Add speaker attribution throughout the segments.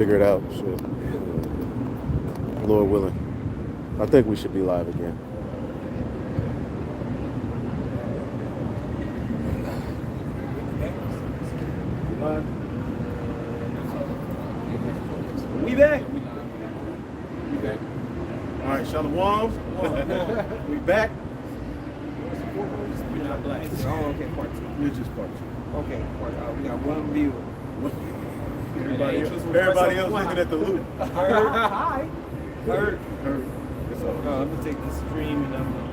Speaker 1: figure it out. Shit. Lord willing. I think we should be live again.
Speaker 2: We back.
Speaker 3: We back.
Speaker 2: All right, Shalom. We back.
Speaker 3: We're not black.
Speaker 2: Oh, okay, part two. We're just part two.
Speaker 3: Okay, we got one viewer.
Speaker 2: Everybody else looking at the loop.
Speaker 3: Hi. Heard.
Speaker 2: It's all
Speaker 3: I'm gonna take the stream and I'm gonna.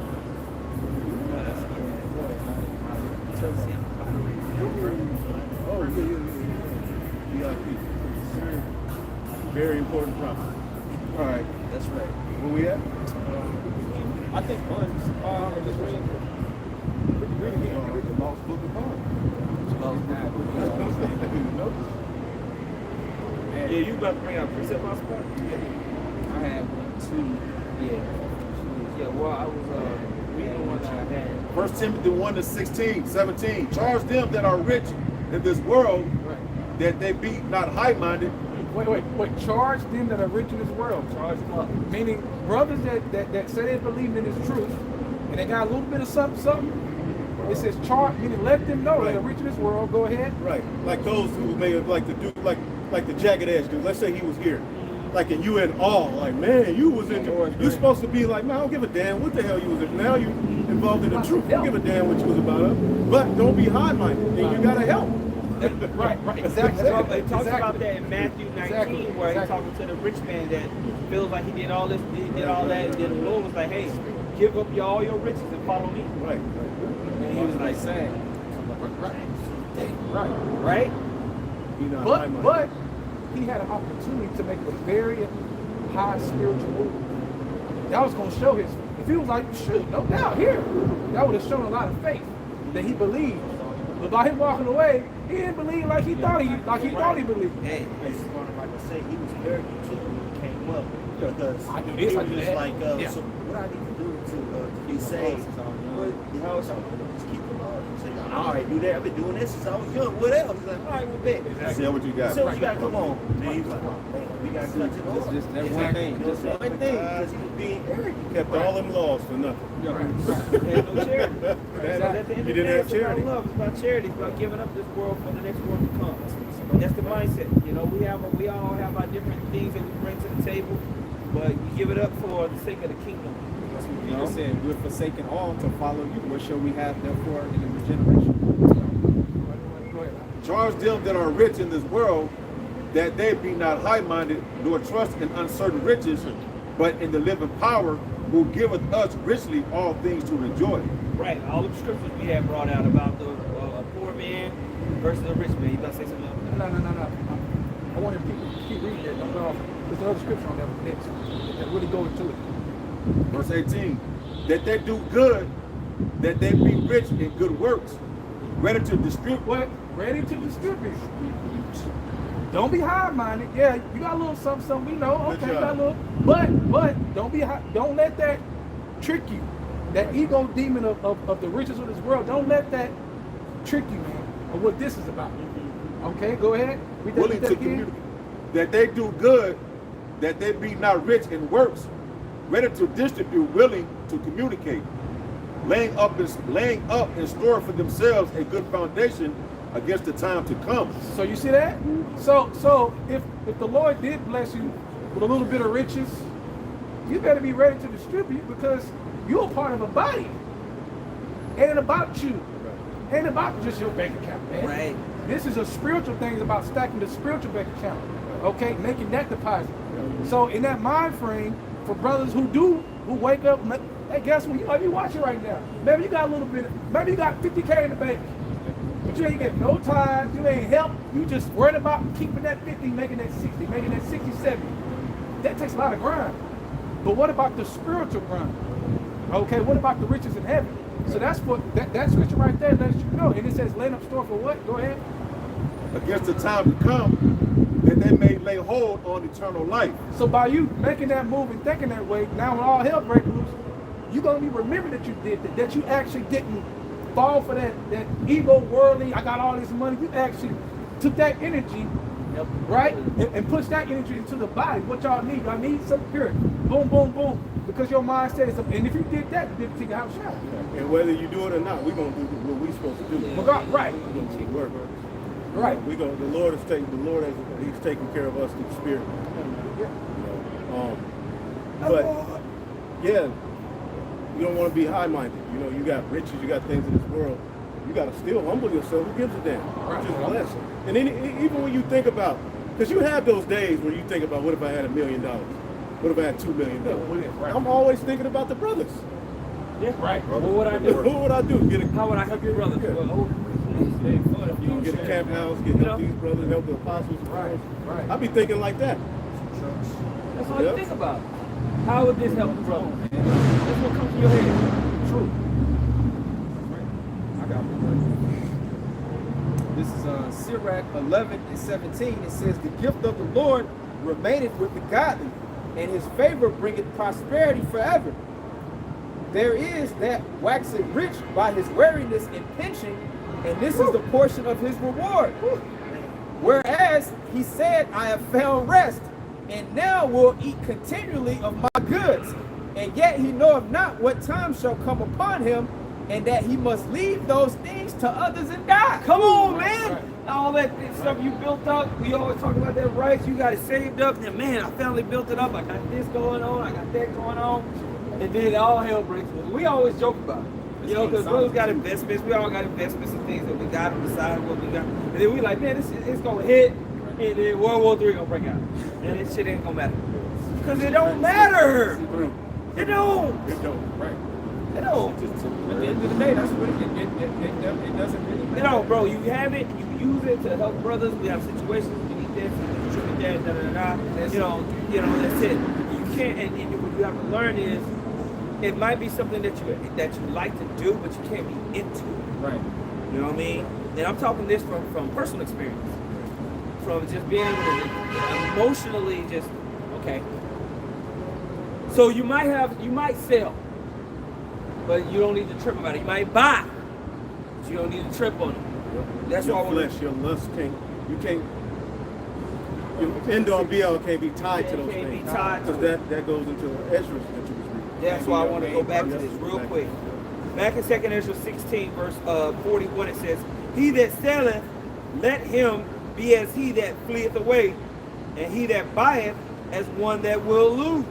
Speaker 2: Oh, yeah. VIP. Very important property. All right.
Speaker 3: That's right.
Speaker 2: Where we at?
Speaker 3: I think one's just reading.
Speaker 2: Read again. The Lost Book of Bond.
Speaker 3: Yeah, you about to bring out precept last part? I had one, two, yeah. Yeah, well, I was reading one that I had.
Speaker 2: 1 Timothy 1:16, 17. Charge them that are rich in this world,
Speaker 3: Right.
Speaker 2: that they be not high-minded.
Speaker 4: Wait. Charge them that are rich in this world.
Speaker 3: Charge them up.
Speaker 4: Meaning brothers that say they believe in this truth and they got a little bit of something. It says charge, meaning let them know
Speaker 2: Right.
Speaker 4: they're rich in this world. Go ahead.
Speaker 2: Right. Like those who may have like to do like the jagged edge dude. Let's say he was here. Like and you in awe, like man, you was in you're supposed to be like, man, I don't give a damn what the hell you was in. Now you involved in the truth. Don't give a damn what you was about. But don't be high-minded. And you gotta help.
Speaker 4: Right, exactly.
Speaker 3: He talks about that in Matthew 19,
Speaker 4: Exactly.
Speaker 3: where he's talking to the rich man that feels like he did all this, he did all that, and then the Lord was like, hey, give up all your riches and follow me.
Speaker 2: Right.
Speaker 3: And he was like, saying,
Speaker 4: Right.
Speaker 2: Be not
Speaker 4: But
Speaker 2: high-minded.
Speaker 4: he had an opportunity to make a very high spiritual move. That was going to show his. If he was like, shoot, no doubt here, that would have shown a lot of faith that he believed. But by him walking away, he didn't believe like he thought he believed.
Speaker 5: Hey, this is what I'm about to say. He was arrogant too when he came up because
Speaker 4: I do
Speaker 5: he
Speaker 4: this, I
Speaker 5: was
Speaker 4: do
Speaker 5: just
Speaker 4: that.
Speaker 5: like,
Speaker 4: Yeah.
Speaker 5: so what I need to do to be saved? But you know, so just keep the law. So, all right, do that. I've been doing this since I was young. What else? He's like, all right, we'll bet.
Speaker 2: See what you got.
Speaker 5: So you got, come on. Then he was like, oh, man, we got to touch it all.
Speaker 3: just that one thing.
Speaker 5: Just that one thing because he was being arrogant.
Speaker 2: Kept all them laws for nothing.
Speaker 3: There's no charity. So at the end
Speaker 2: You
Speaker 3: of the
Speaker 2: didn't
Speaker 3: day,
Speaker 2: have
Speaker 3: it's about
Speaker 2: charity.
Speaker 3: love. It's about charity. It's about giving up this world for the next world to come. And that's the mindset. You know, we all have our different things that we bring to the table, but we give it up for the sake of the kingdom.
Speaker 6: Peter said, we're forsaken all to follow you. What shall we have therefore in the regeneration?
Speaker 2: Charge them that are rich in this world, that they be not high-minded, nor trust in uncertain riches, but in the living power, who giveth us richly all things to enjoy.
Speaker 3: Right. All the scriptures we have brought out about the poor man versus the rich man. You about to say something else?
Speaker 4: No. I want people to keep reading it. There's another scripture on that next that really go into it.
Speaker 2: Verse 18, that they do good, that they be rich in good works, ready to distribute.
Speaker 4: What? Ready to distribute. Don't be high-minded. Yeah, you got a little something. We know. Okay, you got a little. But don't be high. Don't let that trick you. That ego demon of the riches of this world. Don't let that trick you, man. Of what this is about. Okay, go ahead.
Speaker 2: Willing to communicate. That they do good, that they be not rich in works, ready to distribute, willing to communicate, laying up in store for themselves a good foundation against the time to come.
Speaker 4: So you see that? So if the Lord did bless you with a little bit of riches, you better be ready to distribute because you're a part of a body. Ain't about you. Ain't about just your bank account, man.
Speaker 3: Right.
Speaker 4: This is a spiritual thing. It's about stacking the spiritual bank account. Okay, making that deposit. So in that mind frame, for brothers who wake up, hey, guess what? You might be watching right now. Maybe you got a little bit. Maybe you got 50K in the bank. But you ain't getting no time, you ain't help, you just worried about keeping that 50, making that 60, making that 60, 70. That takes a lot of grind. But what about the spiritual grind? Okay, what about the riches in heaven? So that's what, that scripture right there lets you know. And it says laying up store for what? Go ahead.
Speaker 2: Against the time to come, that they may lay hold on eternal life.
Speaker 4: So by you making that move and thinking that way, now when all hell breaks loose, you're going to be remembering that you did that you actually didn't fall for that ego worldly, I got all this money. You actually took that energy
Speaker 3: help.
Speaker 4: right? And push that energy into the body. What y'all need? Y'all need some pure. Boom, boom, boom. Because your mind says something. And if you did that, you did take a house shot.
Speaker 2: And whether you do it or not, we're gonna do what we're supposed to do.
Speaker 4: Right.
Speaker 2: We're gonna keep working.
Speaker 4: Right.
Speaker 2: The Lord is He's taking care of us through the Spirit. But yeah, you don't want to be high-minded. You know, you got riches, you got things in this world. You got to still humble yourself. Who gives a damn? Just bless. And then even when you think about, because you have those days where you think about, what if I had $1 million? What if I had $2 million? I'm always thinking about the brothers.
Speaker 3: Yeah. Right. What would I do?
Speaker 2: What would I do?
Speaker 3: How would I help your brothers?
Speaker 2: Yeah.
Speaker 3: Well,
Speaker 2: You can get a camp house, help these brothers, help the apostles.
Speaker 4: Right.
Speaker 2: I be thinking like that.
Speaker 3: That's all you think about. How would this help the brother? That's what comes to your head. True.
Speaker 6: I got one. This is Sirach 11:17. It says, "The gift of the Lord remaineth with the godly, and his favor bringeth prosperity forever. There is that waxeth rich by his wariness and pinching, and this is the portion of his reward. Whereas he said, I have found rest, and now will eat continually of my goods. And yet he knoweth not what time shall come upon him, and that he must leave those things to others and die."
Speaker 3: Come on, man. All that stuff you built up, we always talk about that rights, you got it saved up, and man, I finally built it up, I got this going on, I got that going on, and then all hell breaks loose. We always joke about it. You know, because brothers got investments, we all got investments and things that we got on the side of what we got. And then we like, man, it's gonna hit, and then World War III gonna break out. And this shit ain't gonna matter. Because it don't matter. It don't.
Speaker 2: It don't. Right.
Speaker 3: It don't.
Speaker 6: At the end of the day, that's what it doesn't really matter.
Speaker 3: You know, bro, you have it, you use it to help brothers. We have situations, we need this, we need that, da da da. You know, that's it. You can't, and what you have to learn is, it might be something that you like to do, but you can't be into it.
Speaker 6: Right.
Speaker 3: You know what I mean? And I'm talking this from personal experience, from just being able to emotionally just okay. So you might sell, but you don't need to trip about it. You might buy, but you don't need to trip on it. That's why I
Speaker 2: Your
Speaker 3: want
Speaker 2: flesh, your lust your end all be all can't be tied to those
Speaker 3: can't
Speaker 2: things.
Speaker 3: be tied to
Speaker 2: Because that goes into Ezra that you was reading.
Speaker 3: That's why I want to go back to this real quick. Back in 2 Ezra 16, verse 41, it says, "He that selleth, let him be as he that fleeth away, and he that buyeth as one that will lose."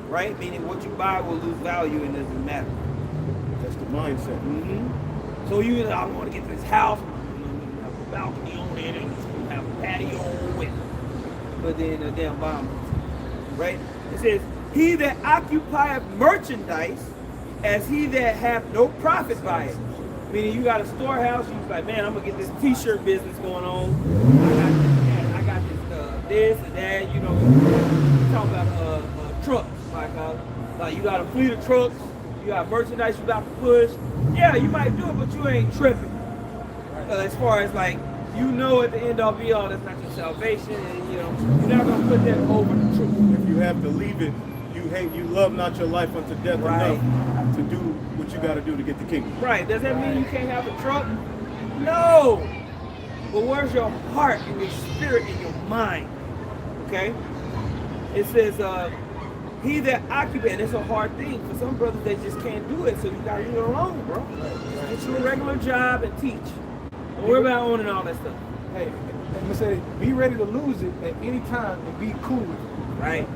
Speaker 3: Right? Meaning what you buy will lose value and it doesn't matter.
Speaker 2: That's the mindset.
Speaker 3: So I want to get this house, have a balcony on it, and have a patio with it. But then a damn bomb. Right? It says, "He that occupieth merchandise, as he that hath no profit by it." Meaning you got a storehouse, you like, man, I'm gonna get this t-shirt business going on. I got this and that, you know. You talking about trucks, like you got a fleet of trucks, you got merchandise you about to push. Yeah, you might do it, but you ain't tripping. As far as like, you know, at the end all be all, that's not your salvation, and you know, you're not gonna put that over the truth.
Speaker 2: If you have to leave it, you love not your life unto death enough to do what you got to do to get the kingdom.
Speaker 3: Right. Does that mean you can't have a truck? No. But where's your heart and your spirit and your mind? Okay. It says, "He that occupies," and it's a hard thing for some brothers. They just can't do it, so you gotta leave it alone, bro. Just get you a regular job and teach. Don't worry about owning all that stuff.
Speaker 4: Hey, I'm gonna say, be ready to lose it at any time and be cool with it.
Speaker 3: Right.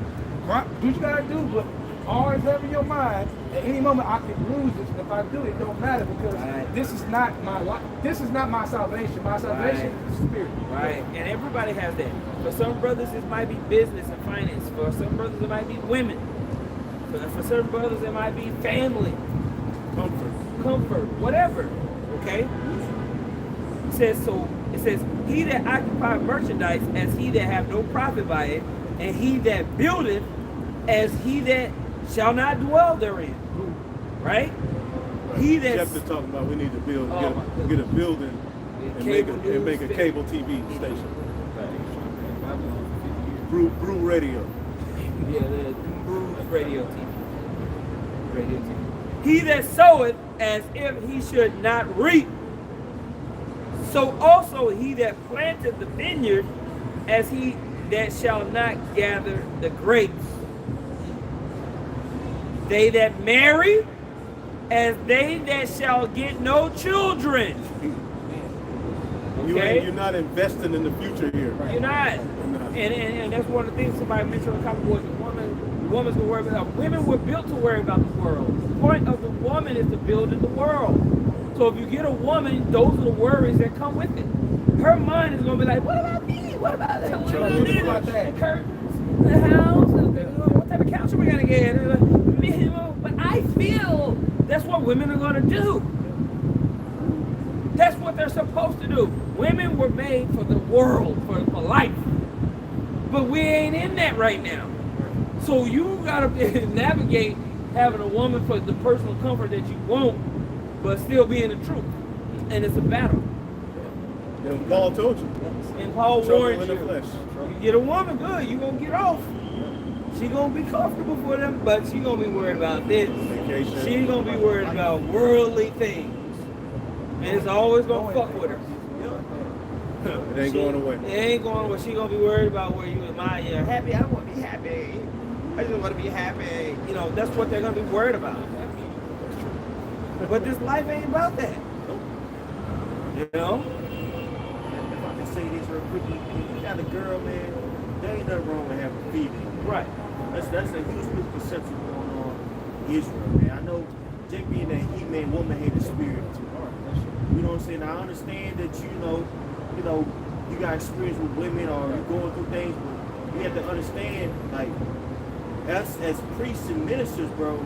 Speaker 4: Right? Do what you gotta do, but always have in your mind, at any moment I can lose this, and if I do, it don't matter because this is not my life. This is not my salvation. My salvation is the spirit.
Speaker 3: Right. And everybody has that. For some brothers, it might be business and finance. For some brothers, it might be women. For certain brothers, it might be family, comfort, whatever. Okay. It says, "He that occupieth merchandise, as he that have no profit by it, and he that buildeth, as he that shall not dwell therein." Right? He that's
Speaker 2: Jeff is talking about we need to build,
Speaker 3: Oh,
Speaker 2: get a building and make a cable TV station. Brew radio.
Speaker 3: yeah, the Bruce radio TV. "He that soweth, as if he should not reap, so also he that planteth the vineyard, as he that shall not gather the grapes. They that marry, as they that shall get no children. Okay?
Speaker 2: You're not investing in the future here.
Speaker 3: You're not. And that's one of the things somebody mentioned a couple was the woman's gonna worry about. Women were built to worry about the world. The point of the woman is to build in the world. So if you get a woman, those are the worries that come with it. Her mind is gonna be like, what about me? What about that? What about that? The curtains, the house, what type of couch are we gonna get? But I feel that's what women are gonna do. That's what they're supposed to do. Women were made for the world, for life. But we ain't in that right now. So you gotta navigate having a woman for the personal comfort that you want, but still being the truth. And it's a battle.
Speaker 2: And Paul told you.
Speaker 3: And Paul
Speaker 2: Trouble
Speaker 3: warned
Speaker 2: in the
Speaker 3: you.
Speaker 2: flesh.
Speaker 3: You get a woman, good, you gonna get off. She gonna be comfortable for them, but she gonna be worried about this.
Speaker 2: Vacation.
Speaker 3: She gonna be worried about worldly things. And it's always gonna fuck with her.
Speaker 2: It ain't going away.
Speaker 3: It ain't going away. She gonna be worried about where you am. Happy? I want to be happy. I just want to be happy. You know, that's what they're gonna be worried about. But this life ain't about that. You know?
Speaker 5: If I can say this real quickly, if you got a girl, man, there ain't nothing wrong with having a female.
Speaker 3: Right.
Speaker 5: That's a huge misconception going on in Israel, man. I know Jake being that he-man, woman-hated spirit. You know what I'm saying? I understand that you got experience with women or you're going through things, but you have to understand, like, us as priests and ministers, bro,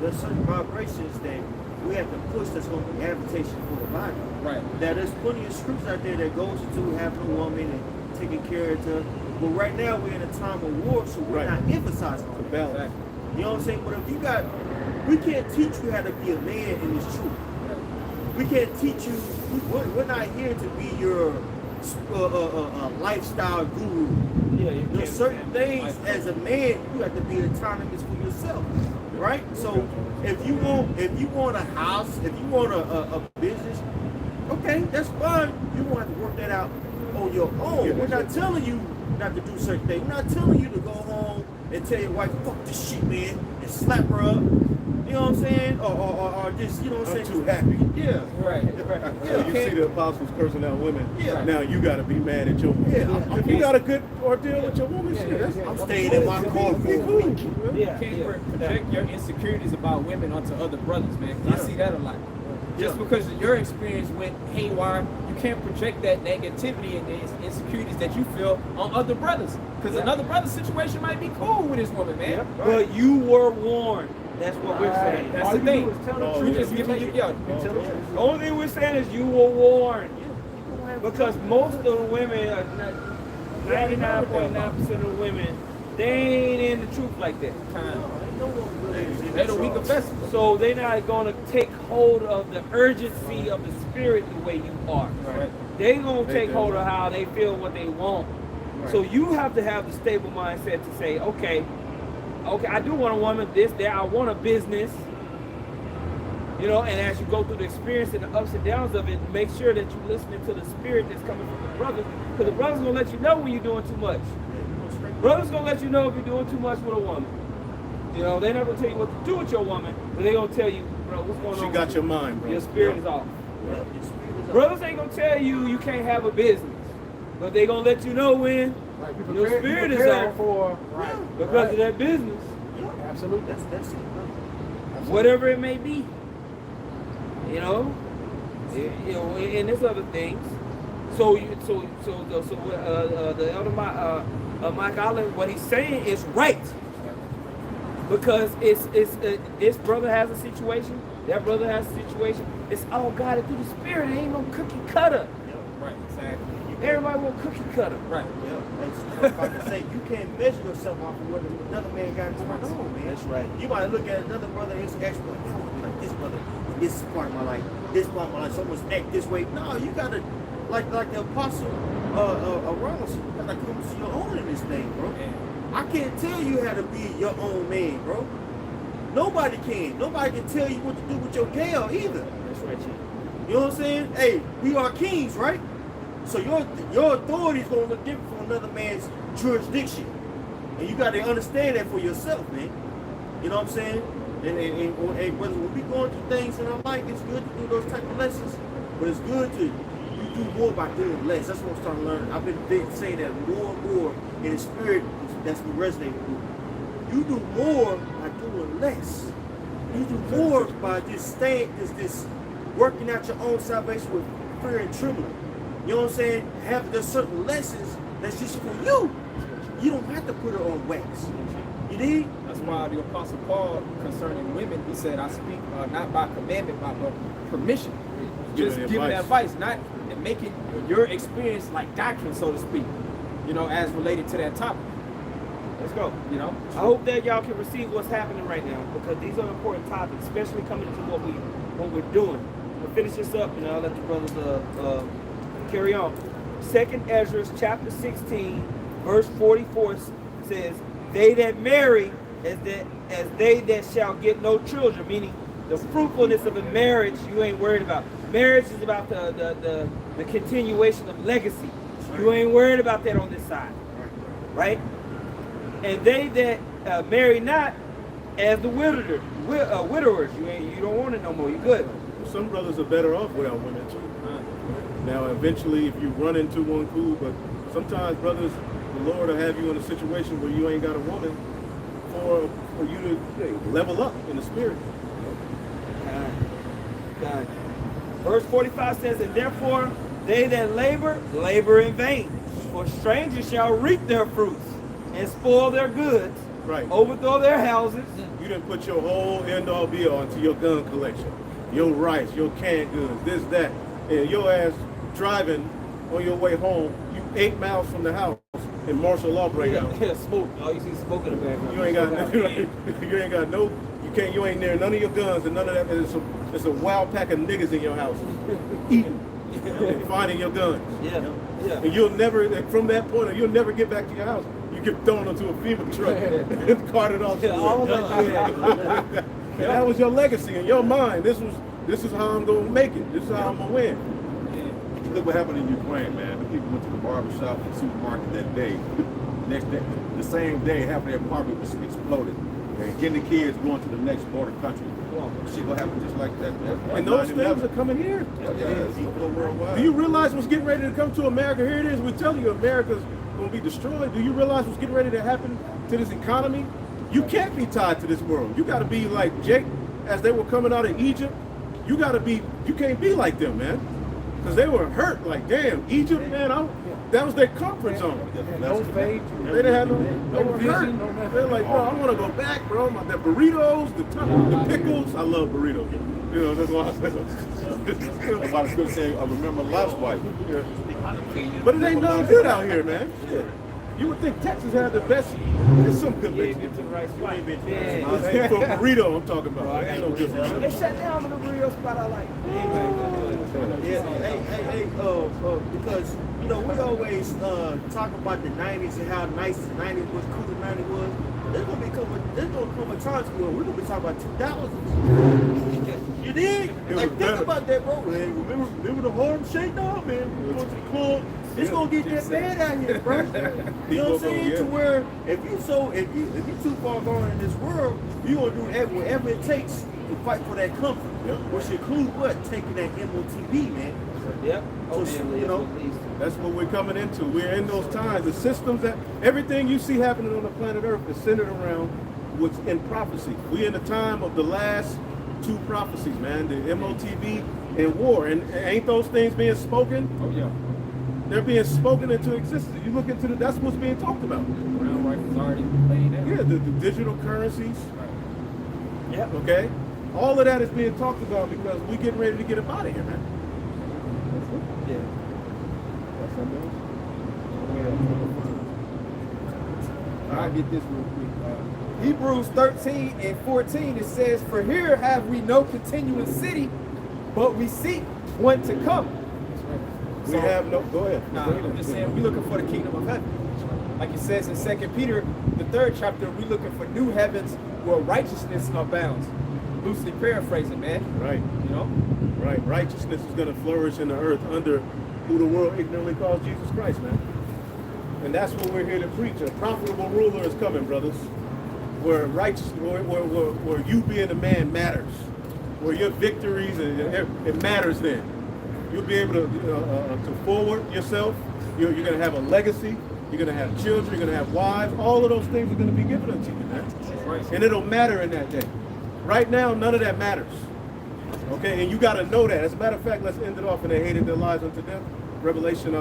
Speaker 5: there's certain vibrations that we have to push that's going to be habitation for the body.
Speaker 6: Right.
Speaker 5: Now, there's plenty of scripts out there that goes into having a woman and taking care of her. But right now, we're in a time of war, so we're not emphasizing the balance. You know what I'm saying? But if you got, we can't teach you how to be a man in this truth. We can't teach you, we're not here to be your lifestyle guru.
Speaker 3: Yeah,
Speaker 5: There's certain things as a man you have to be autonomous for yourself, right? So if you want a house, if you want a business, okay, that's fine. You won't have to work that out on your own. We're not telling you not to do certain things. We're not telling you to go home and tell your wife, fuck this shit, man, and slap her up. You know what I'm saying? Or just, you know what I'm saying?
Speaker 2: I'm too happy.
Speaker 5: Yeah.
Speaker 6: Right.
Speaker 2: So you see the apostles cursing out women.
Speaker 5: Yeah.
Speaker 2: Now you got to be mad at your woman.
Speaker 5: Yeah.
Speaker 2: If you got a good ordeal with your woman, shit, that's,
Speaker 5: I'm staying in my car for a week.
Speaker 3: Yeah.
Speaker 6: You can't project your insecurities about women onto other brothers, man. 'Cause I see that a lot. Just because your experience went haywire, you can't project that negativity and the insecurities that you feel on other brothers. Because another brother's situation might be cool with his woman, man.
Speaker 3: But you were warned. That's what we're saying.
Speaker 6: That's
Speaker 4: All
Speaker 6: the
Speaker 4: you
Speaker 6: thing.
Speaker 4: do is tell the
Speaker 2: Oh,
Speaker 4: truth.
Speaker 2: yeah.
Speaker 6: Just giving you,
Speaker 3: The only thing we're saying is you were warned. Because most of the women, 99.9% of the women, they ain't in the truth like that.
Speaker 6: they're the weaker vessel.
Speaker 3: So they're not going to take hold of the urgency of the spirit the way you are.
Speaker 6: Right.
Speaker 3: They're going to take hold of how they feel what they want. So you have to have the stable mindset to say, okay, I do want a woman, this, that, I want a business. You know, and as you go through the experience and the ups and downs of it, make sure that you're listening to the spirit that's coming from the brothers. Because the brother's going to let you know when you're doing too much. Brother's going to let you know if you're doing too much with a woman. You know, they're not going to tell you what to do with your woman, but they're going to tell you, bro, what's going on?
Speaker 2: she got your mind, bro.
Speaker 3: Your spirit is off. Brothers ain't going to tell you you can't have a business, but they're going to let you know when your spirit is off because of that business.
Speaker 4: Absolutely.
Speaker 5: That's it, bro.
Speaker 3: Whatever it may be. You know, and there's other things. So the elder Mike Allen, what he's saying is right, because it's this brother has a situation, that brother has a situation. It's all guided through the spirit. It ain't no cookie cutter.
Speaker 6: Right, exactly.
Speaker 3: Everybody want cookie cutter.
Speaker 6: Right.
Speaker 5: Yeah. If I can say, you can't measure yourself off of what another man got going on, man.
Speaker 3: That's right.
Speaker 5: You might look at another brother, his exploit. I want to be like this brother. This part of my life. This part of my life. Someone's act this way. No, you gotta, like the apostle Ronald, you gotta come to your own in this thing, bro. I can't tell you how to be your own man, bro. Nobody can. Nobody can tell you what to do with your gal either.
Speaker 3: That's right, Chief.
Speaker 5: You know what I'm saying? Hey, we are kings, right? So your authority is gonna look different from another man's jurisdiction. And you gotta understand that for yourself, man. You know what I'm saying? And brothers, when we going through things in our life, it's good to do those type of lessons. But it's good to you do more by doing less. That's what I'm starting to learn. I've been saying that more and more in the spirit. That's been resonating with me. You do more by doing less. You do more by just staying, this working out your own salvation with fear and trembling. You know what I'm saying? There's certain lessons that's just for you. You don't have to put it on wax. You dig?
Speaker 6: That's why the Apostle Paul, concerning women, he said, I speak not by commandment, but by permission. Just giving advice, not and making your experience like doctrine, so to speak, you know, as related to that topic.
Speaker 3: Let's go.
Speaker 6: You know?
Speaker 3: I hope that y'all can receive what's happening right now, because these are important topics, especially coming into what we're doing. We'll finish this up and I'll let the brothers carry on. 2nd Ezra chapter 16, verse 44 says, they that marry as they that shall get no children, meaning the fruitfulness of a marriage you ain't worried about. Marriage is about the continuation of legacy. You ain't worried about that on this side, right? And they that marry not as the widowers. You don't want it no more. You good.
Speaker 2: Some brothers are better off without women too. Now, eventually, if you run into one, cool. But sometimes, brothers, the Lord will have you in a situation where you ain't got a woman for you to level up in the spirit.
Speaker 3: God. Verse 45 says, and therefore they that labor in vain. For strangers shall reap their fruits and spoil their goods,
Speaker 2: Right.
Speaker 3: overthrow their houses.
Speaker 2: You didn't put your whole end-all be-all into your gun collection, your rice, your canned goods, this, that, and your ass driving on your way home. You 8 miles from the house, and martial law break out.
Speaker 3: Yeah, smoke. Oh, you see smoke in the background.
Speaker 2: You ain't got no. You ain't near none of your guns and none of that. It's a wild pack of niggas in your house, eating, and finding your guns.
Speaker 3: Yeah.
Speaker 2: And you'll never, from that point, you'll never get back to your house. You get thrown into a FEMA truck and carted off.
Speaker 3: All of that.
Speaker 2: And that was your legacy in your mind. This is how I'm gonna make it. This is how I'm gonna win.
Speaker 7: Look what happened in Ukraine, man. The people went to the barbershop and supermarket that day. Next day, the same day, half of their apartment was exploded. And getting the kids going to the next border country. Shit gonna happen just like that.
Speaker 2: And those things are coming here. Do you realize what's getting ready to come to America? Here it is. We're telling you America's going to be destroyed. Do you realize what's getting ready to happen to this economy? You can't be tied to this world. You got to be like Jake, as they were coming out of Egypt. You can't be like them, man. Because they were hurt. Like, damn, Egypt, man, that was their comfort zone.
Speaker 4: No faith.
Speaker 2: They didn't have they were hurt. They're like, bro, I want to go back, bro. The burritos, the pickles. I love burritos. You know, that's why I said.
Speaker 7: I was going to say, I remember last wife.
Speaker 2: But it ain't none good out here, man. Shit. You would think Texas had the best. There's some good
Speaker 3: Yeah,
Speaker 2: bitches.
Speaker 3: get to the right spot.
Speaker 2: Ain't for burrito I'm talking about. Ain't no good burrito.
Speaker 3: They shut down the burrito spot I like.
Speaker 5: Yeah, hey, because you know we always talk about the '90s and how nice the '90s was, cool the '90s was. There's gonna come a time where we're gonna be talking about 2000s. You dig? Like think about that, bro. Man, remember the Harlem Shake down, man? We going to the club. It's gonna get that bad out here, bro. You know what I'm saying? To where if you too far gone in this world, you gonna do whatever it takes to fight for that comfort. Which includes what? Taking that MOTB, man.
Speaker 3: Yep.
Speaker 5: So, you know,
Speaker 2: That's what we're coming into. We're in those times. The systems that everything you see happening on the planet Earth is centered around what's in prophecy. We're in the time of the last 2 prophecies, man. The MOTB and war. And ain't those things being spoken?
Speaker 6: Oh yeah.
Speaker 2: They're being spoken into existence. You look into that's what's being talked about.
Speaker 6: Ground rifles already laid out.
Speaker 2: Yeah, the digital currencies.
Speaker 3: Yep.
Speaker 2: Okay? All of that is being talked about because we're getting ready to get up out of here, man.
Speaker 3: Yeah.
Speaker 6: I'll get this real quick. Hebrews 13 and 14, it says, for here have we no continuous city, but we seek one to come.
Speaker 2: We have no, go ahead.
Speaker 6: Nah, I'm just saying, we're looking for the kingdom of heaven. Like it says in 2 Peter, the 3rd chapter, we're looking for new heavens where righteousness abounds. Loosely paraphrasing, man.
Speaker 2: Right.
Speaker 6: You know?
Speaker 2: Right. Righteousness is going to flourish in the earth under who the world ignorantly calls Jesus Christ, man. And that's what we're here to preach. A profitable ruler is coming, brothers. Where where you being a man matters. Where your victories, it matters then. You'll be able to forward yourself. You're going to have a legacy. You're going to have children. You're going to have wives. All of those things are going to be given unto you, man. Right. And it'll matter in that day. Right now, none of that matters. Okay, and you got to know that. As a matter of fact, let's end it off. And they hated their lives unto death. Revelation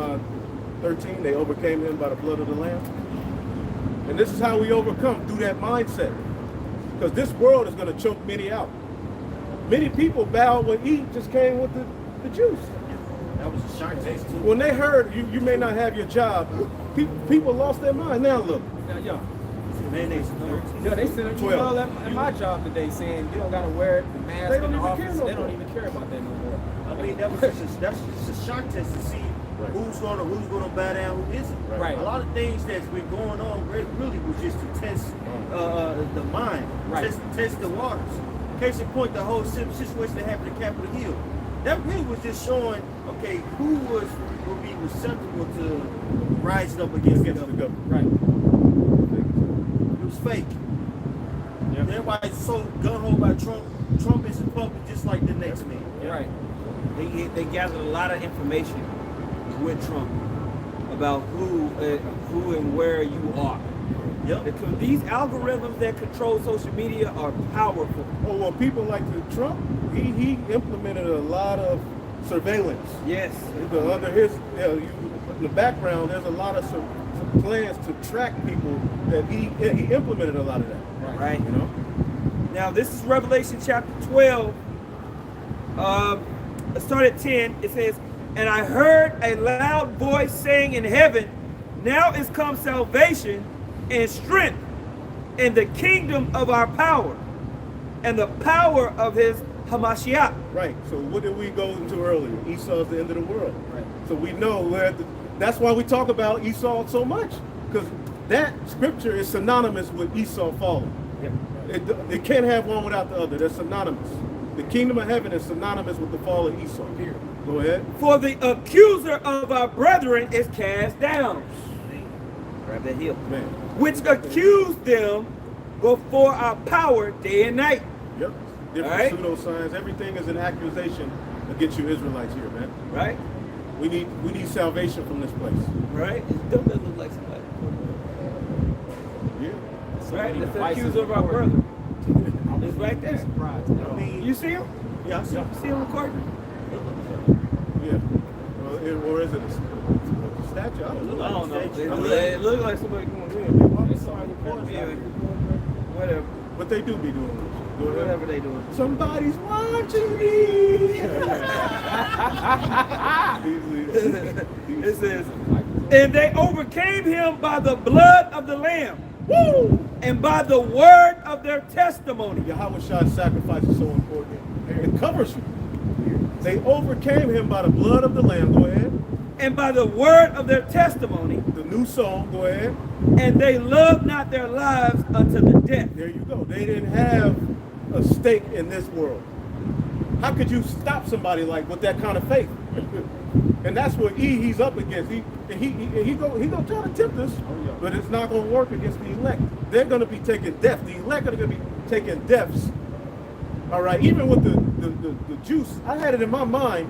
Speaker 2: 13, they overcame him by the blood of the Lamb. And this is how we overcome, through that mindset. Because this world is going to choke many out. Many people bow when Eve just came with the Jews.
Speaker 5: That was a shark taste too.
Speaker 2: When they heard you may not have your job, people lost their mind. Now look.
Speaker 6: Yeah.
Speaker 5: Mayonnaise.
Speaker 6: Yeah, they sent a
Speaker 2: 12.
Speaker 6: email at my job today saying you don't gotta wear the mask
Speaker 2: They
Speaker 6: in
Speaker 2: don't
Speaker 6: the
Speaker 2: even
Speaker 6: office.
Speaker 2: care no
Speaker 6: They don't
Speaker 2: more.
Speaker 6: even care about that no more.
Speaker 5: I mean, that's just a shark test to see who's gonna bow down, who isn't.
Speaker 6: Right.
Speaker 5: A lot of things that's been going on really was just to test the mind,
Speaker 6: Right.
Speaker 5: test the waters. Case in point, the whole situation that happened at Capitol Hill. That really was just showing, okay, who would be susceptible to rising up against the government.
Speaker 6: Right.
Speaker 5: It was fake. Yeah. Everybody's so gung-ho by Trump. Trump is a puppet just like the next man.
Speaker 6: Right.
Speaker 3: They gathered a lot of information with Trump about who and where you are.
Speaker 5: Yep.
Speaker 3: Because these algorithms that control social media are powerful.
Speaker 2: Oh, well, people like Trump, he implemented a lot of surveillance.
Speaker 3: Yes.
Speaker 2: Under his, in the background, there's a lot of some plans to track people that he implemented a lot of that.
Speaker 3: Right.
Speaker 2: You know?
Speaker 3: Now this is Revelation chapter 12. Start at 10. It says, "And I heard a loud voice saying in heaven, now is come salvation and strength and the kingdom of our power and the power of his Hamashiach."
Speaker 2: Right. So what did we go into earlier? Esau's the end of the world.
Speaker 6: Right.
Speaker 2: So we know that's why we talk about Esau so much, because that scripture is synonymous with Esau falling.
Speaker 3: Yep.
Speaker 2: It can't have one without the other. They're synonymous. The kingdom of heaven is synonymous with the fall of Esau. Here. Go ahead.
Speaker 3: "For the accuser of our brethren is cast down." Grab that heel.
Speaker 2: Man.
Speaker 3: "Which accused them before our power day and night."
Speaker 2: Yep. Different
Speaker 3: All right.
Speaker 2: pseudo signs. Everything is an accusation against you Israelites here, man.
Speaker 3: Right?
Speaker 2: We need salvation from this place.
Speaker 3: Right? Don't that look like somebody?
Speaker 2: Yeah.
Speaker 3: Right? That's the accuser of our brother. It's right there.
Speaker 5: I mean,
Speaker 3: You see him?
Speaker 5: yeah, I see.
Speaker 3: You see him recording?
Speaker 2: Yeah. Or is it a statue? I don't know.
Speaker 3: I don't know.
Speaker 5: Statue.
Speaker 3: It looked like somebody going in. Yeah. Whatever.
Speaker 2: But they do be doing this. Go ahead.
Speaker 3: Whatever they doing.
Speaker 2: Somebody's watching me.
Speaker 3: It says, "And they overcame him by the blood of the Lamb,
Speaker 2: Woo!
Speaker 3: and by the word of their testimony."
Speaker 2: Yahweh Shah's sacrifice is so important. It covers you. They overcame him by the blood of the Lamb. Go ahead.
Speaker 3: And by the word of their testimony,
Speaker 2: The new song. Go ahead.
Speaker 3: and they loved not their lives unto the death.
Speaker 2: There you go. They didn't have a stake in this world. How could you stop somebody like with that kind of faith? And that's what he's up against. He gonna try to tempt us, but it's not gonna work against the elect. They're gonna be taking death. The elect are gonna be taking deaths. All right. Even with the juice, I had it in my mind.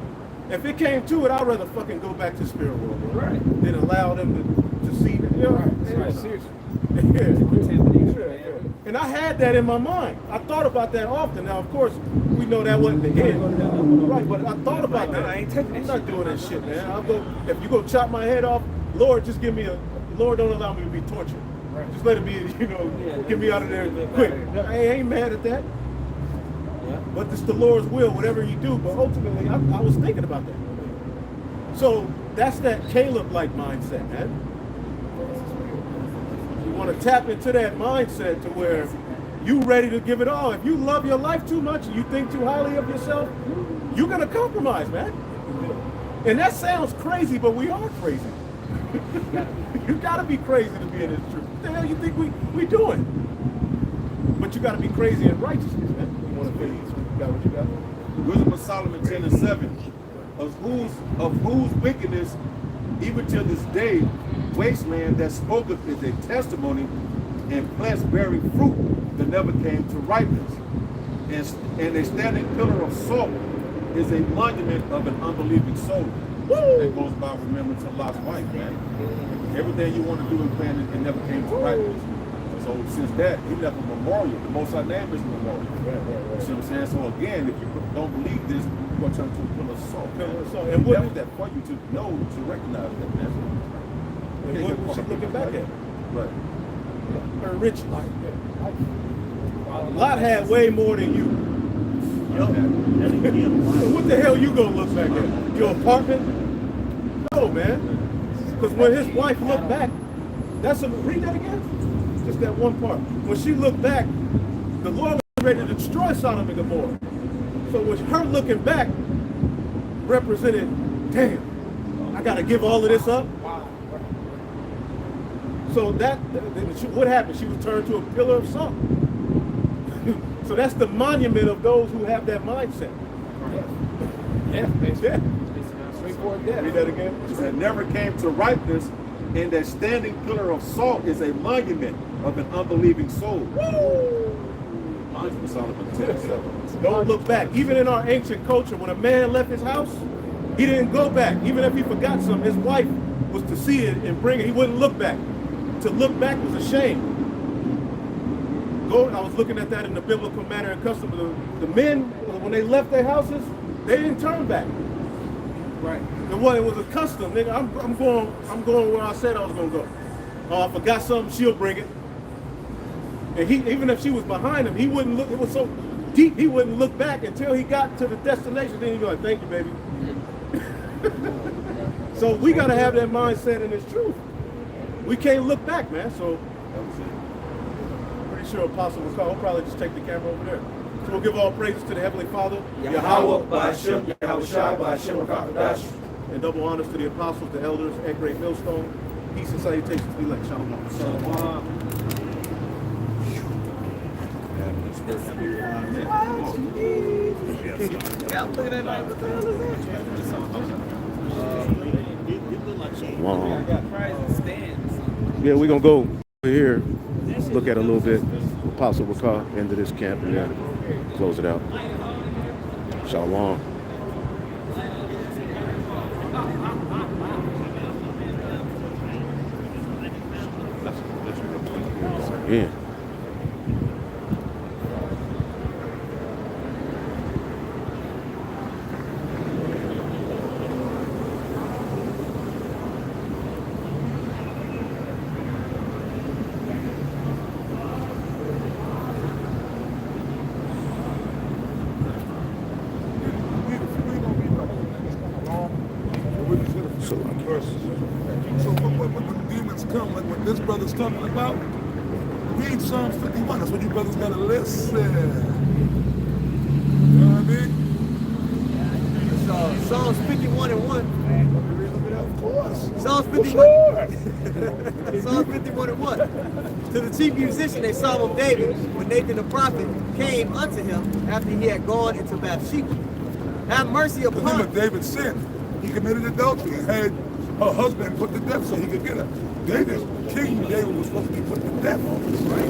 Speaker 2: If it came to it, I'd rather fucking go back to spirit world, bro.
Speaker 3: Right.
Speaker 2: Than allow them to see that. You know?
Speaker 6: Right. Seriously.
Speaker 2: Yeah. And I had that in my mind. I thought about that often. Now, of course, we know that wasn't the end. Right, but I thought about that.
Speaker 3: I ain't taking that
Speaker 2: I'm not
Speaker 3: shit.
Speaker 2: doing that shit, man. I'll go, if you go chop my head off, Lord, just give me Lord, don't allow me to be tortured. Just let it be, get me out of there quick. I ain't mad at that.
Speaker 3: Yeah.
Speaker 2: But it's the Lord's will, whatever you do. But ultimately, I was thinking about that. So that's that Caleb-like mindset, man. You want to tap into that mindset to where you ready to give it all. If you love your life too much and you think too highly of yourself, you're going to compromise, man. And that sounds crazy, but we are crazy. You got to be crazy to be in this truth. What the hell you think we doing? But you got to be crazy in righteousness, man. You want to be, you got what you got?
Speaker 7: Wisdom of Solomon 10:7. of whose wickedness, even to this day, wasteland that smoketh is a testimony, and plants bearing fruit that never came to ripeness. And a standing pillar of salt is a monument of an unbelieving soul. That goes by remembrance of Lot's wife, man. Everything you want to do in plan, it never came to ripeness. So since that, he left a memorial. The Most High name is a memorial. You see what I'm saying? So again, if you don't believe this, you're going to turn to a pillar of salt. And what is that for you to know, to recognize that, man?
Speaker 2: And what was she looking back at?
Speaker 7: Right.
Speaker 2: Her rich life. Lot had way more than you. So what the hell you gonna look back at? Your apartment? No, man. Because when his wife looked back, read that again? Just that one part. When she looked back, the Lord was ready to destroy Sodom and Gomorrah. So with her looking back represented, damn, I gotta give all of this up. So what happened? She was turned to a pillar of salt. So that's the monument of those who have that mindset.
Speaker 4: Yeah. Straightforward death.
Speaker 2: Read that again.
Speaker 7: That never came to ripeness, and that standing pillar of salt is a monument of an unbelieving soul.
Speaker 2: Don't look back. Even in our ancient culture, when a man left his house, he didn't go back. Even if he forgot something, his wife was to see it and bring it. He wouldn't look back. To look back was a shame. I was looking at that in the biblical manner and custom. The men, when they left their houses, they didn't turn back.
Speaker 4: Right.
Speaker 2: It was a custom, nigga. I'm going where I said I was gonna go. Oh, I forgot something, she'll bring it. And even if she was behind him, he wouldn't look. It was so deep, he wouldn't look back until he got to the destination. Then he'd be like, "Thank you, baby." So we gotta have that mindset, and it's true. We can't look back, man. So pretty sure Apostle will probably just take the camera over there. So we'll give all praises to the Heavenly Father,
Speaker 3: Yahweh, Ba'ashem, Yahushua, Ba'ashem, Rakadash.
Speaker 2: and double honors to the apostles, the elders at Great Millstone. Peace and salutations to the elect. Shalom. Yeah, we're gonna go over here, look at a little bit. Apostle Rakah into this camp and then close it out. Shalom. Yeah.
Speaker 8: So when the demons come, like what this brother's talking about, read Psalm 51. That's what you brothers gotta listen. You know what I mean?
Speaker 5: Psalms 51:1.
Speaker 8: Of course.
Speaker 5: Psalms 51. Psalms 51:1. To the chief musician, a psalm of David, when Nathan the prophet came unto him after he had gone into Bathsheba. Have mercy upon
Speaker 8: Remember, David sinned. He committed adultery. He had her husband put to death so he could get her. King David was supposed to be put to death, right? He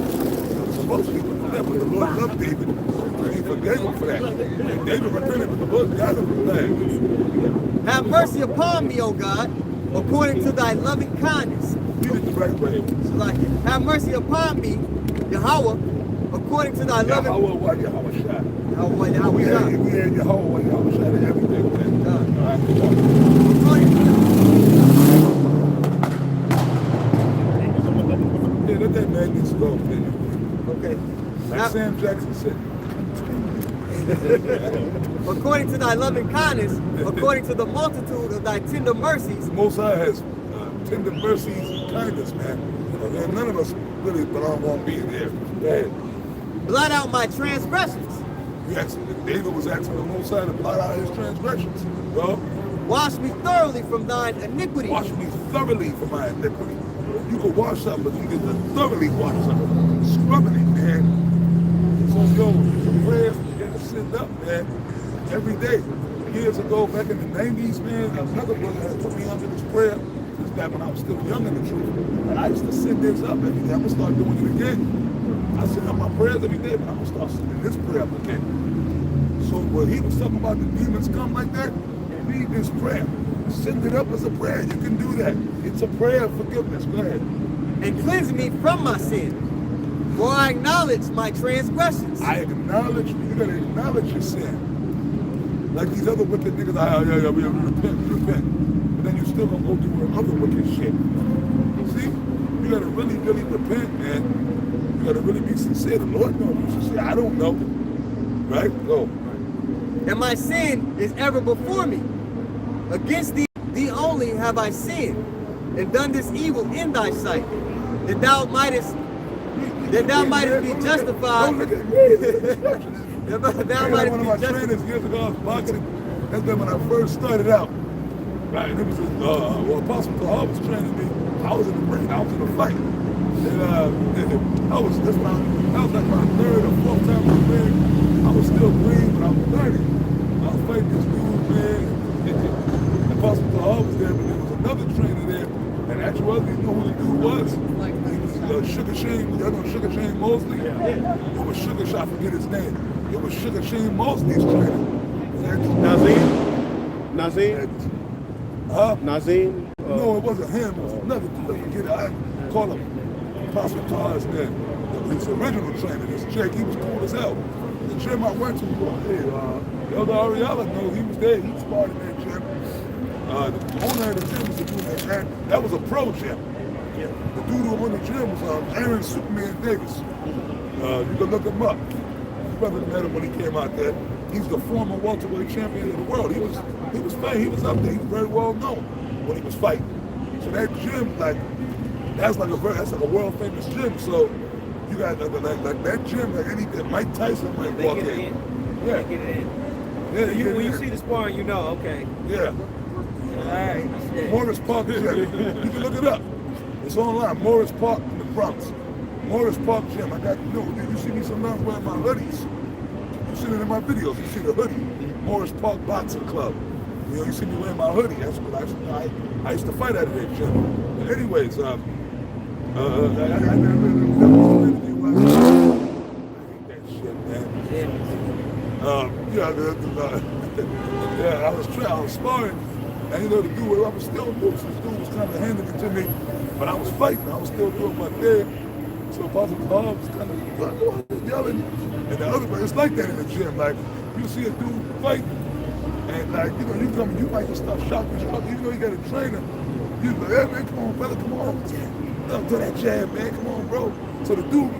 Speaker 8: was supposed to be put to death, but the Lord loved David. And he forgave him for that. And David repented, but the Lord got him for that.
Speaker 5: Have mercy upon me, O God, according to thy loving kindness.
Speaker 8: Read it the right way.
Speaker 5: Have mercy upon me, Yahweh, according to thy loving
Speaker 8: Yahweh, what Yahweh shot.
Speaker 5: Yahweh,
Speaker 8: We
Speaker 5: Yahweh,
Speaker 8: had Yahweh, Yahweh shot and everything, man. All right, come on. Yeah, let that man needs to go, man.
Speaker 5: Okay.
Speaker 8: Like Sam Jackson said.
Speaker 5: According to thy loving kindness, according to the multitude of thy tender mercies.
Speaker 8: The Most High has tender mercies and kindness, man. And none of us really belong on being there. Man.
Speaker 5: Blot out my transgressions.
Speaker 8: Yes, David was asking the Most High to blot out his transgressions. Well,
Speaker 5: wash me thoroughly from thine iniquity.
Speaker 8: Wash me thoroughly from my iniquity. You can wash something, but you get to thoroughly wash something. Scrubbing it, man. So, yo, the prayers, you gotta sit up, man, every day. years ago, back in the 90s, man, another brother had put me under this prayer. This is back when I was still young in the truth. And I used to send this up every day. I'm going to start doing it again. I send up my prayers every day, but I'm going to start sending this prayer up again. So when he was talking about the demons come like that, read this prayer. Send it up as a prayer. You can do that. It's a prayer of forgiveness. Go ahead.
Speaker 5: And cleanse me from my sin. For I acknowledge my transgressions.
Speaker 8: I acknowledge, you gotta acknowledge your sin. Like these other wicked niggas, we repent. But then you still gonna go do other wicked shit. See? You gotta really, really repent, man. You gotta really be sincere. The Lord knows you sincere. I don't know. Right? Go.
Speaker 5: And my sin is ever before me. Against thee only have I sinned, and done this evil in thy sight, that thou mightest be justified.
Speaker 8: Don't look at me.
Speaker 5: Thou
Speaker 8: One of
Speaker 5: mightest
Speaker 8: my
Speaker 5: be justified.
Speaker 8: trainers years ago, I was boxing. That's when I first started out. Right, and it was Apostle Tahar was training me. I was in the ring, I was in a fight. And that was like my third or fourth time in the ring. I was still green, but I was 30. I was fighting this dude, man. Apostle Tahar was there, but there was another trainer there. And actually, you know who the dude was? He was Sugar Shane. You know Sugar Shane Mosley? It was Sugar Shane, I forget his name. It was Sugar Shane Mosley's trainer.
Speaker 2: Nazim?
Speaker 8: Huh?
Speaker 2: Nazim?
Speaker 8: No, it wasn't him. It was another dude. I forget it. I call him Apostle Tahar's name. His original trainer, this chick, he was cool as hell. The gym I went to, Elder Ariella knows he was there. He sparred in that gym. The owner of the gym was the dude that was a pro gym. The dude who won the gym was Aaron Superman Davis. You can look him up. His brother met him when he came out there. He's the former welterweight champion of the world. He was fighting. He was up there. He was very well known when he was fighting. So that gym, that's like a world famous gym. So you got like that gym, like anything. Mike Tyson might walk in. Yeah.
Speaker 3: When you see the sparring, you know, okay.
Speaker 8: Yeah.
Speaker 3: Alright.
Speaker 8: Morris Park Gym. You can look it up. It's online. Morris Park in the Bronx. Morris Park Gym. I got you see me sometimes wearing my hoodies. You see it in my videos. You see the hoodie. Morris Park Boxing Club. You see me wearing my hoodie. That's what I used to fight out of that gym. But anyways, I that shit, man. I was sparring. And the dude, I was still doing, this dude was kind of handing it to me, but I was fighting, I was still doing my thing. So Apostle Paul was kind of yelling, and the other, it's like that in the gym, like, you see a dude fight, and you might just start shouting, even though you got a trainer, you like, hey man, come on, brother, come on, do that jab, man, come on, bro. So the dude,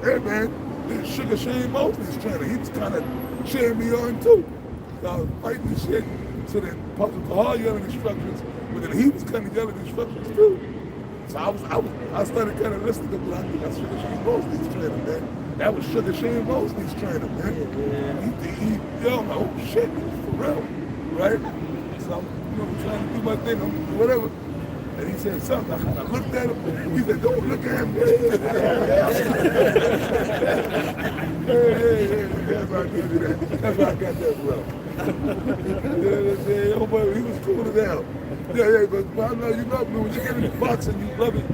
Speaker 8: hey man, this Sugar Shane Mosley's trainer, he was kind of cheering me on too. I was fighting and shit. So then Apostle Tahar yelling instructions, but then he was kind of yelling instructions too. So I started kind of listening to what I think that's Sugar Shane Mosley's trainer, man. That was Sugar Shane Mosley's trainer, man. He yelled, oh shit, for real, right? So I'm trying to do my thing, whatever. And he said something, I kind of looked at him, he said, don't look at him. Hey, that's why I did that. That's why I got that bro. Yeah, but he was cool as hell. Yeah, but I know you love me. When you get into boxing, you love it.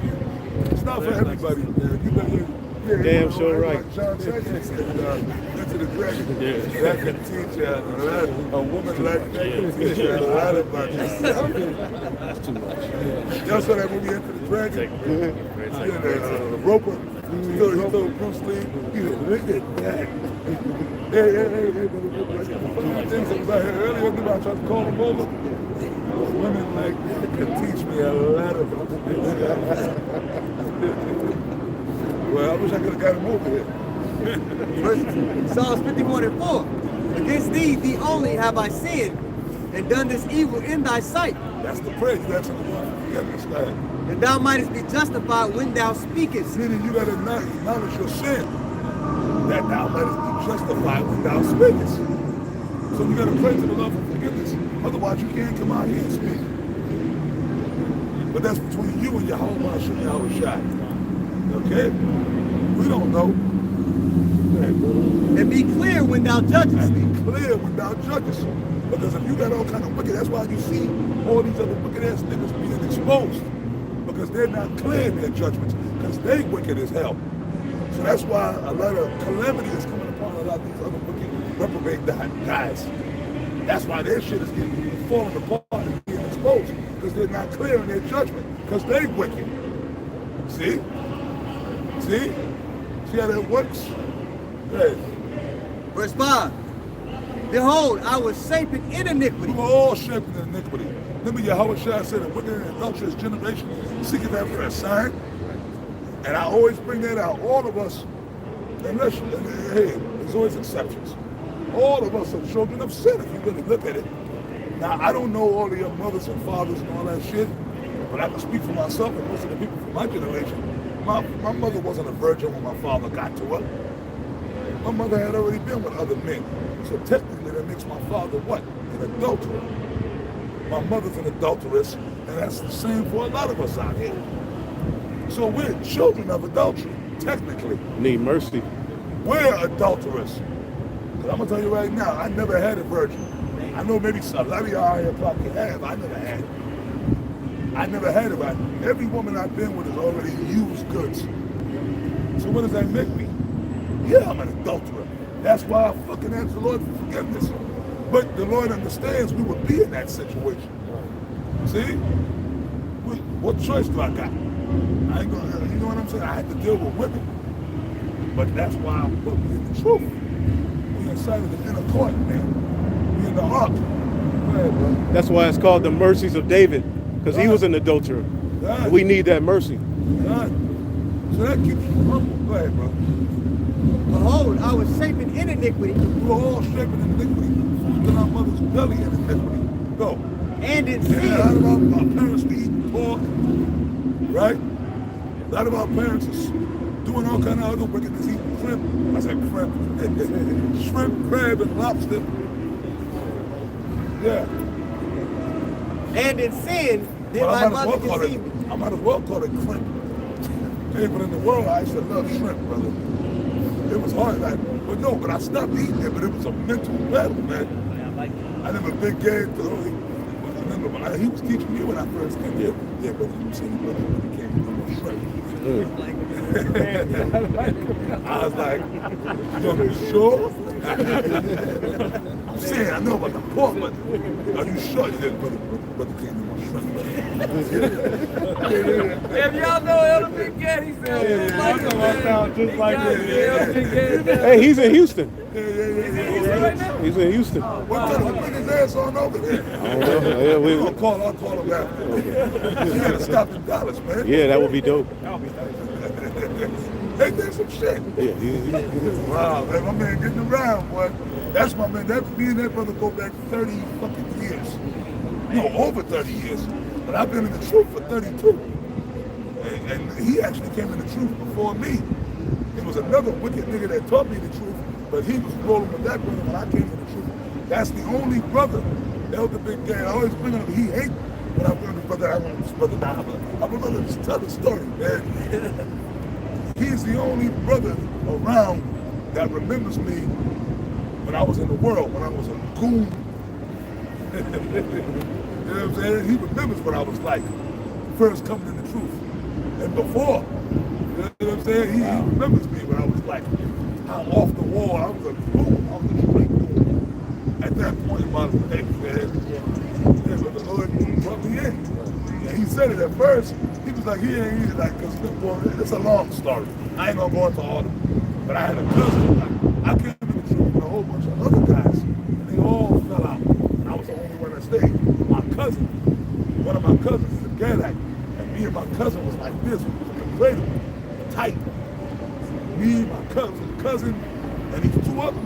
Speaker 8: It's not for everybody, man. You love it. Yeah,
Speaker 2: damn sure right.
Speaker 8: Like John said, Into the Dragon. That can teach you a woman like that can teach you a lot about yourself.
Speaker 2: That's too much.
Speaker 8: Y'all saw that movie Into the Dragon? The Roper. He told Bruce Lee, he said, look at that. Hey, things that was out here earlier, I tried to call them over. Women like that can teach me a lot of Well, I wish I could have got him over here.
Speaker 5: Psalms 51:4. Against thee only have I sinned, and done this evil in thy sight.
Speaker 8: That's the prayer. You got to forgiveness, God.
Speaker 5: And thou mightest be justified when thou speakest.
Speaker 8: Meaning you got to acknowledge your sin. That thou mightest be justified when thou speakest. So you got to pray to the Lord for forgiveness. Otherwise, you can't come out here and speak. But that's between you and Yahweh Hashem Yahweh Shai. Okay? We don't know.
Speaker 5: And be clear when thou judgest.
Speaker 8: And be clear when thou judgest. Because if you got all kind of wicked, that's why you see all these other wicked ass niggas being exposed. Because they're not clear in their judgments. Because they wicked as hell. So that's why a lot of calamity is coming upon a lot of these other wicked reprobate guys. That's why their shit is getting falling apart and being exposed. Because they're not clear in their judgment. Because they wicked. See? See? See how that works? Hey.
Speaker 5: Verse 5. Behold, I was shaping in iniquity.
Speaker 8: We were all shaped in iniquity. Remember Yahweh Shai said, a wicked and adulterous generation seeketh after a sign. And I always bring that out. All of us, unless, hey, there's always exceptions. All of us are children of sin, if you really look at it. Now, I don't know all of your mothers and fathers and all that shit, but I can speak for myself and most of the people from my generation. My mother wasn't a virgin when my father got to her. My mother had already been with other men. So technically that makes my father what? An adulterer. My mother's an adulteress, and that's the same for a lot of us out here. So we're children of adultery, technically.
Speaker 1: Need mercy.
Speaker 8: We're adulterers. Because I'm going to tell you right now, I never had a virgin. I know maybe a lot of y'all out here probably have. I never had it. I never had it. But every woman I've been with has already used goods. So what does that make me? Yeah, I'm an adulterer. That's why I fucking ask the Lord for forgiveness. But the Lord understands we would be in that situation. See? What choice do I got? I ain't gonna, you know what I'm saying? I had to deal with women. But that's why I put me in the truth. We inside of the inner court, man. We in the ark. Go ahead, bro.
Speaker 1: That's why it's called the mercies of David, because he was an adulterer.
Speaker 8: God.
Speaker 1: We need that mercy.
Speaker 8: God. So that keeps you humble. Go ahead, bro.
Speaker 5: Behold, I was shaping in iniquity.
Speaker 8: We were all shaping in iniquity. Food in our mother's belly in iniquity. Go.
Speaker 5: And in
Speaker 8: Yeah, a
Speaker 5: sin.
Speaker 8: lot of our parents be eating pork, right? A lot of our parents is doing all kind of other wickedness, eating shrimp. I said shrimp. Shrimp, crab, and lobster. Yeah.
Speaker 5: And in sin, did
Speaker 8: Well,
Speaker 5: my
Speaker 8: I might
Speaker 5: mother
Speaker 8: as well
Speaker 5: conceive me.
Speaker 8: I might as well call it shrimp. Hey, but in the world, I used to love shrimp, brother. It was hard, like, but I stopped eating it, but it was a mental battle, man. I never big game to remember when he was teaching me when I first came here. Yeah, but you see, brother, when he came, you know, shrimp. I was like, you sure? I'm saying, I know about the pork, but are you sure? He said, brother came to my shrimp.
Speaker 3: If y'all know Elder Big Cat, he sounds just like him, man.
Speaker 2: just like
Speaker 3: Elder Big Cat.
Speaker 1: Hey, he's in Houston.
Speaker 8: Yeah.
Speaker 3: Right now?
Speaker 1: He's in Houston.
Speaker 8: What time we bring his ass on over here?
Speaker 1: I don't know. Yeah,
Speaker 8: I'll call him after. You gotta stop in Dallas, man.
Speaker 1: yeah, that would be dope.
Speaker 8: They did some shit.
Speaker 1: Yeah,
Speaker 8: Wow, man, my man getting around, boy. That's my man. That's me and that brother go back 30 fucking years. No, over 30 years. But I've been in the truth for 32. And he actually came in the truth before me. It was another wicked nigga that taught me the truth, but he was rolling with that brother when I came to the truth. That's the only brother, Elder Big Gang. I always bring him, he hate when I bring his brother, I want his brother down. I'm gonna just tell the story, man. He's the only brother around that remembers me when I was in the world, when I was a goon. You know what I'm saying? He remembers what I was like, first coming in the truth. And before, you know what I'm saying? He remembers me when I was like, how off the wall, I was a goon, I was a straight goon. At that point in my life, man, but the Lord brought me in. And he said it at first, he was like, he ain't like, cause it's a long story. I ain't gonna go into all of it. But I had a cousin, I came in the truth with a whole bunch of other guys, and they all fell out. And I was the only one that stayed. My cousin, one of my cousins is a Gadak, and me and my cousin was like this, we was incredible, tight. Me, my cousin, and these two others,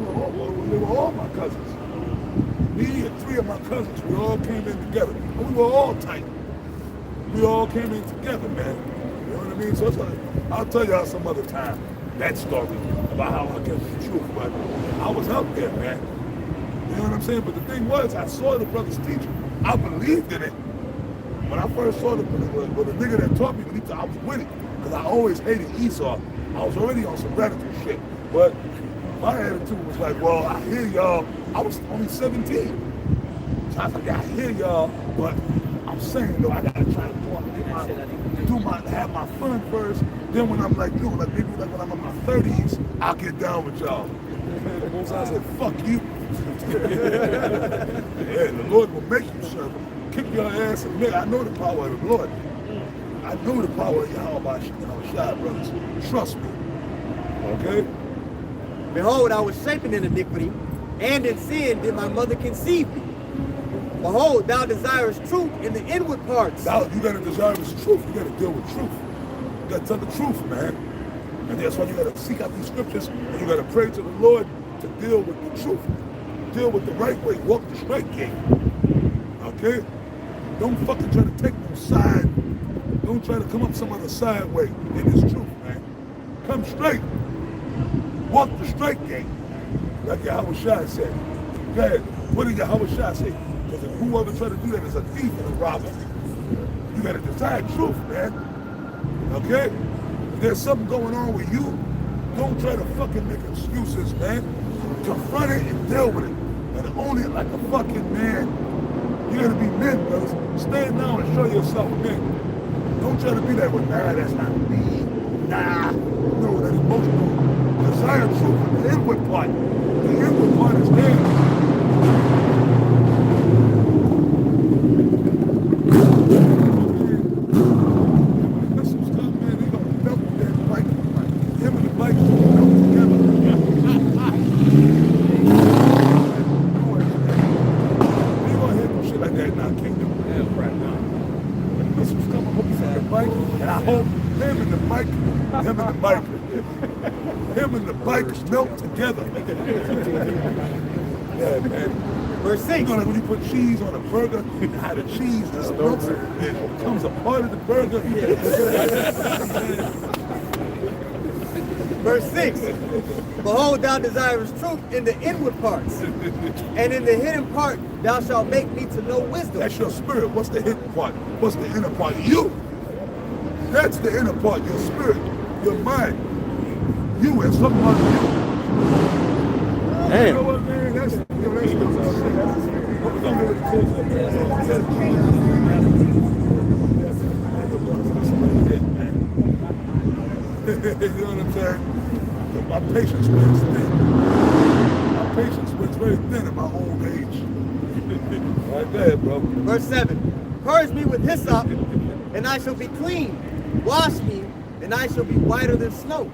Speaker 8: they were all my cousins. Me and three of my cousins, we all came in together, and we were all tight. We all came in together, man. You know what I mean? So it's like, I'll tell y'all some other time that story about how I came to the truth, but I was out there, man. You know what I'm saying? But the thing was, I saw the brother's teaching. I believed in it. When I first saw the nigga that taught me, I was with it. Because I always hated Esau. I was already on some radical shit. But My attitude was like, well, I hear y'all. I was only 17. So I was like, yeah, I hear y'all, but I'm saying though, I gotta try to have my fun first. Then when I'm like, maybe like when I'm in my 30s, I'll get down with y'all. So I said, fuck you. Yeah, the Lord will make you serve him. Kick your ass and nigga, I know the power of the Lord. I know the power of Yahweh Shai, brothers. Trust me. Okay?
Speaker 5: Behold, I was shapen in iniquity, and in sin did my mother conceive me. Behold, thou desirest truth in the inward parts.
Speaker 8: Now, you gotta desire this truth. You gotta deal with truth. You gotta tell the truth, man. And that's why you gotta seek out these scriptures, and you gotta pray to the Lord to deal with the truth. Deal with the right way. Walk the straight gate. Okay? Don't fucking try to take no side. Don't try to come up some other side way in this truth, man. Come straight. Walk the straight gate. Like Yahweh Shai said. Go ahead. What did Yahweh Shai say? Because whoever try to do that is a thief and a robber. You gotta desire truth, man. Okay? If there's something going on with you, don't try to fucking make excuses, man. Confront it and deal with it. And own it like a fucking man. You gotta be men, brothers. Stand down and show yourself men. Don't try to be that way. Nah, that's not me. Nah. No, that emotional desire truth in the inward part. The inward part is there. Listen, stop, man. They gonna melt that bike. Him and the bike gonna melt together. You gonna hear no shit like that in our kingdom. Yeah, right now. This was coming up with the bike, and I hope him and the bike melt together. Yeah, man.
Speaker 5: Verse 6.
Speaker 8: You know, like when you put cheese on a burger, how the cheese just melts, it becomes a part of the burger.
Speaker 5: Verse 6. Behold, thou desirest truth in the inward parts, and in the hidden part thou shalt make me to know wisdom.
Speaker 8: That's your spirit. What's the hidden part? What's the inner part? You. That's the inner part, your spirit, your mind. You and something like you.
Speaker 1: Damn.
Speaker 8: You know what, man? That's shit. But we're gonna get close up, You know what I'm saying? My patience wears thin. My patience wears very thin at my old age. Right there, bro.
Speaker 5: Verse 7. Purge me with hyssop, and I shall be clean. Wash me, and I shall be whiter than snow.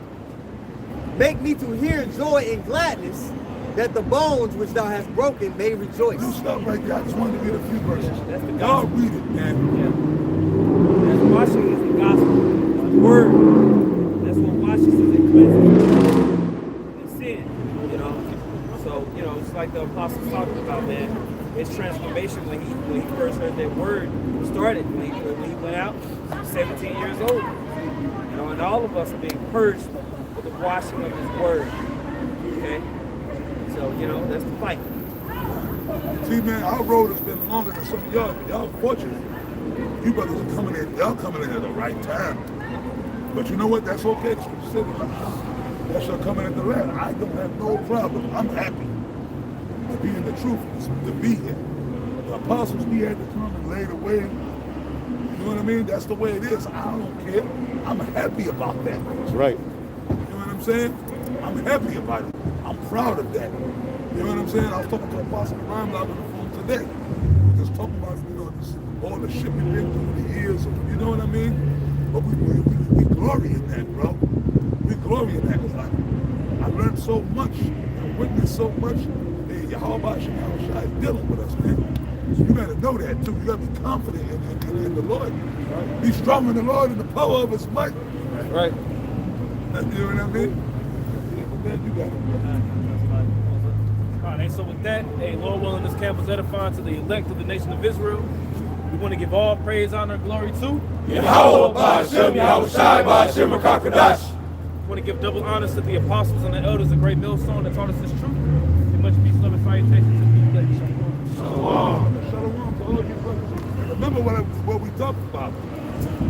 Speaker 5: Make me to hear joy and gladness, that the bones which thou hast broken may rejoice.
Speaker 8: You stop right there. I just wanted to read a few verses.
Speaker 3: That's the
Speaker 8: Y'all
Speaker 3: gospel.
Speaker 8: read it, man.
Speaker 3: That's washing is the gospel. The word. That's what washes us and cleanses and sin. You know. So, you know, it's like the apostles talking about, man. His transformation when he first heard that word started, when he went out, 17 years old. You know, and all of us are being purged with the washing of his word. Okay? So, you know, that's the fight.
Speaker 8: See, man, our road has been longer than some of y'all. Y'all fortunate. You brothers are coming in. Y'all coming in at the right time. But you know what? That's okay. The scripture said that shall come in at the right. I don't have no problem. I'm happy to be in the truth, to be here. The apostles be had to come and lay the way. You know what I mean? That's the way it is. I don't care. I'm happy about that.
Speaker 1: That's right.
Speaker 8: You know what I'm saying? I'm happy about it. I'm proud of that. You know what I'm saying? I was talking to Apostle Rhymes on the phone today. Just talking about, you know, all the shit we've been through the years. You know what I mean? But we glory in that, bro. We glory in that. I learned so much. I witnessed so much. Hey, Yahweh Shai is dealing with us, man. So you gotta know that too. You gotta be confident in the Lord. Right. Be strong in the Lord and the power of his might.
Speaker 6: Right.
Speaker 8: You know what I mean? You got it.
Speaker 4: All right, so with that, hey, Lord willing, this camp was edifying to the elect of the nation of Israel. We want to give all praise, honor, and glory to
Speaker 9: Yahweh Ba'Shem, Yahweh Shai Ba'Shem Kakadash.
Speaker 4: We want to give double honors to the apostles and the elders of Great Millstone that taught us this truth. And much peace, love, and salutations to the elect.
Speaker 8: Shalom to all you brothers. Remember what we talked about,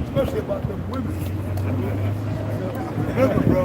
Speaker 8: especially about them women. Remember, bro,